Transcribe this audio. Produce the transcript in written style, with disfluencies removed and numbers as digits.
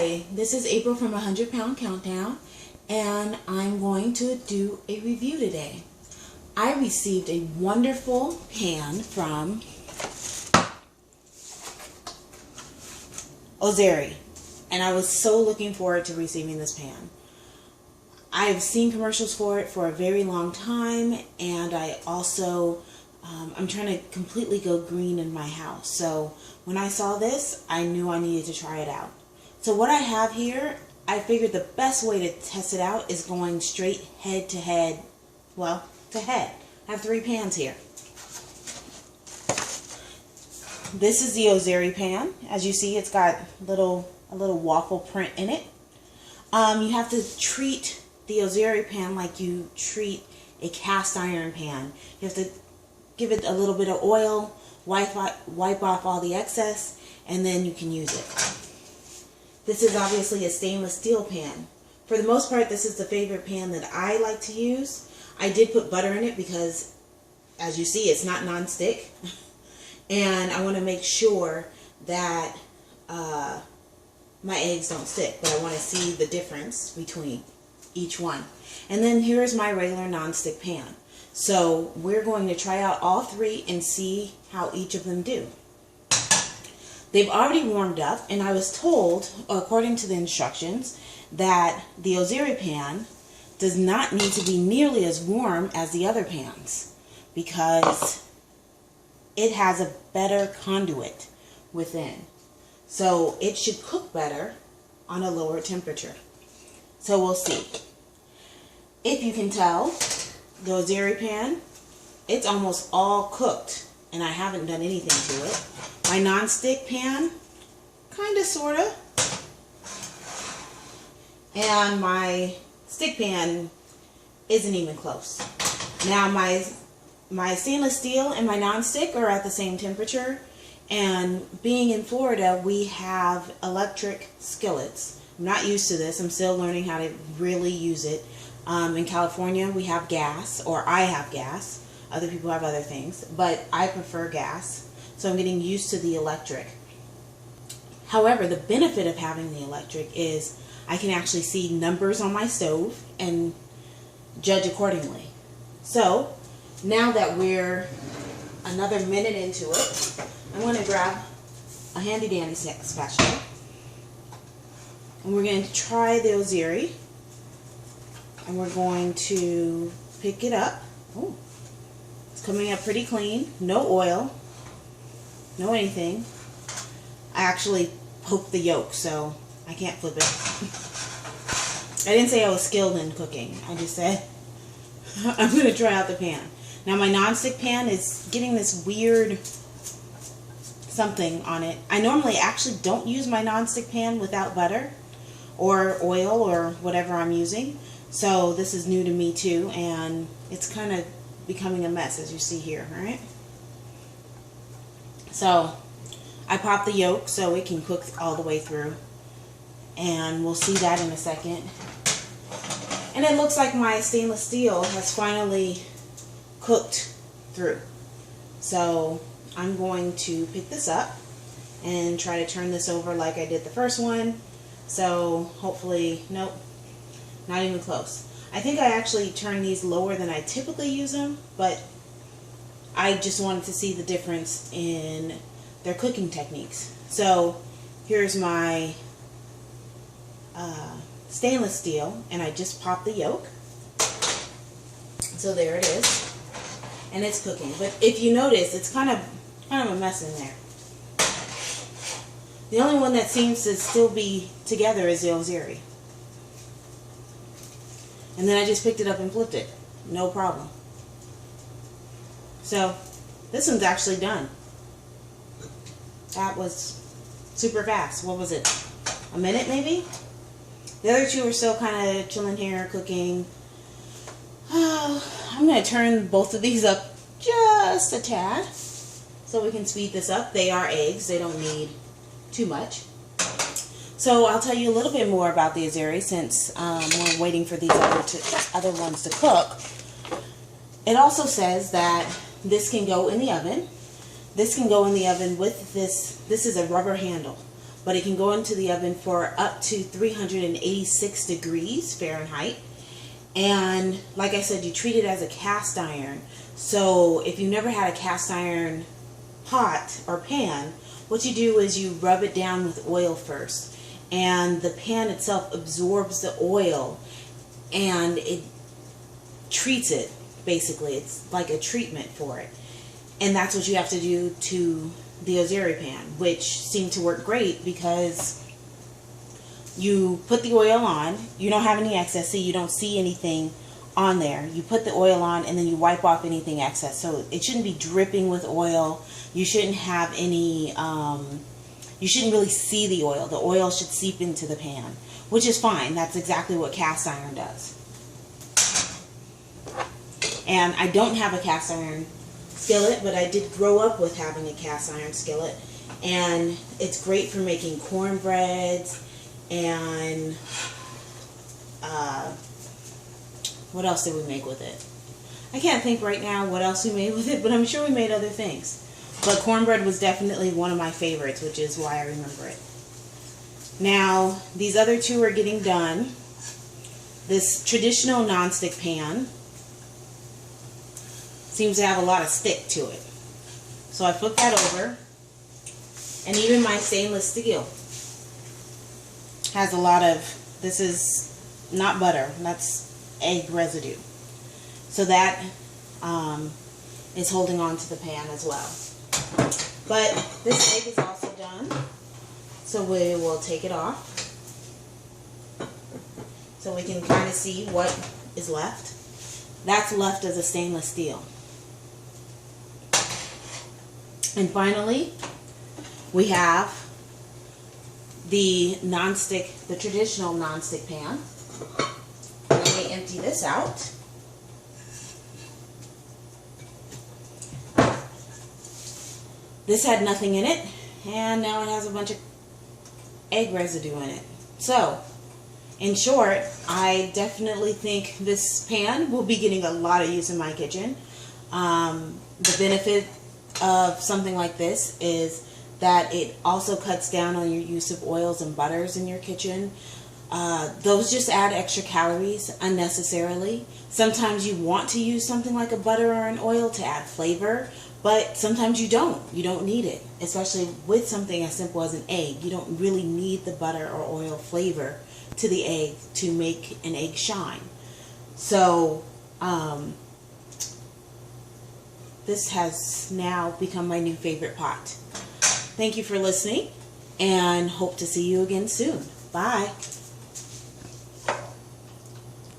Hi, this is April from 100 Pound Countdown, and I'm going to do a review today. I received a wonderful pan from Ozeri, and I was so looking forward to receiving this pan. I've seen commercials for it for a very long time, and I also I'm trying to completely go green in my house. So when I saw this, I knew I needed to try it out. So what I have here, I figured the best way to test it out is going straight head to head. Well, to head. I have 3 pans here. This is the Ozeri pan. As you see, it's got a little waffle print in it. You have to treat the Ozeri pan like you treat a cast iron pan. You have to give it a little bit of oil, wipe off all the excess, and then you can use it. This is obviously a stainless steel pan. For the most part, this is the favorite pan that I like to use. I did put butter in it because, as you see, it's not non-stick. And I want to make sure that my eggs don't stick, but I want to see the difference between each one. And then here's my regular non-stick pan. So we're going to try out all 3 and see how each of them do. They've already warmed up, and I was told, according to the instructions, that the Ozeri pan does not need to be nearly as warm as the other pans because it has a better conduit within. So it should cook better on a lower temperature. So we'll see. If you can tell, the Ozeri pan, it's almost all cooked, and I haven't done anything to it. My non-stick pan, kind of, sort of. And my stick pan isn't even close. Now my stainless steel and my non-stick are at the same temperature. And being in Florida, we have electric skillets. I'm not used to this. I'm still learning how to really use it. In California, we have gas, or I have gas. Other people have other things, but I prefer gas. So I'm getting used to the electric. However, the benefit of having the electric is I can actually see numbers on my stove and judge accordingly. So now that we're another minute into it, I'm going to grab a handy dandy spatula, and we're going to try the Ozeri, and we're going to pick it up. Oh, it's coming up pretty clean, no oil, no anything. I actually poked the yolk, so I can't flip it. I didn't say I was skilled in cooking. I just said I'm going to try out the pan. Now my non-stick pan is getting this weird something on it. I normally actually don't use my non-stick pan without butter or oil or whatever I'm using. So this is new to me too, and it's kind of becoming a mess, as you see here, right? So I popped the yolk so it can cook all the way through, and we'll see that in a second. And it looks like my stainless steel has finally cooked through. So I'm going to pick this up and try to turn this over like I did the first one. So hopefully, nope, not even close. I think I actually turn these lower than I typically use them, but I just wanted to see the difference in their cooking techniques. So here's my stainless steel, and I just popped the yolk. So there it is, and it's cooking. But if you notice, it's kind of a mess in there. The only one that seems to still be together is the Ozeri. And then I just picked it up and flipped it. No problem. So this one's actually done. That was super fast. What was it? A minute maybe? The other 2 are still kind of chilling here, cooking. I'm going to turn both of these up just a tad so we can speed this up. They are eggs. They don't need too much. So I'll tell you a little bit more about the Ozeri since we're waiting for these other ones to cook. It also says that this can go in the oven. This can go in the oven with this. This is a rubber handle. but it can go into the oven for up to 386 degrees Fahrenheit. And like I said, you treat it as a cast iron. So if you never had a cast iron pot or pan, what you do is you rub it down with oil first, and the pan itself absorbs the oil and it treats it. Basically, it's like a treatment for it. And that's what you have to do to the Ozeri pan, which seemed to work great because you put the oil on, you don't have any excess, so you don't see anything on there. You put the oil on and then you wipe off anything excess. So it shouldn't be dripping with oil. You shouldn't have any, you shouldn't really see the oil. The oil should seep into the pan, which is fine. That's exactly what cast iron does. And I don't have a cast iron skillet, but I did grow up with having a cast iron skillet. And it's great for making cornbreads and what else did we make with it? I can't think right now what else we made with it, but I'm sure we made other things. But cornbread was definitely one of my favorites, which is why I remember it. Now, these other two are getting done. This traditional nonstick pan seems to have a lot of stick to it. So I flipped that over. And even my stainless steel has a lot of, this is not butter, that's egg residue. So that is holding on to the pan as well. But this egg is also done, so we will take it off so we can kind of see what is left. That's left as a stainless steel. And finally, we have the non-stick, the traditional non-stick pan. Let me empty this out. This had nothing in it, and now it has a bunch of egg residue in it. So, in short, I definitely think this pan will be getting a lot of use in my kitchen. The benefit of something like this is that it also cuts down on your use of oils and butters in your kitchen. Those just add extra calories unnecessarily. Sometimes you want to use something like a butter or an oil to add flavor, but sometimes you don't. You don't need it, especially with something as simple as an egg. You don't really need the butter or oil flavor to the egg to make an egg shine. So, this has now become my new favorite pot. Thank you for listening, and hope to see you again soon. Bye.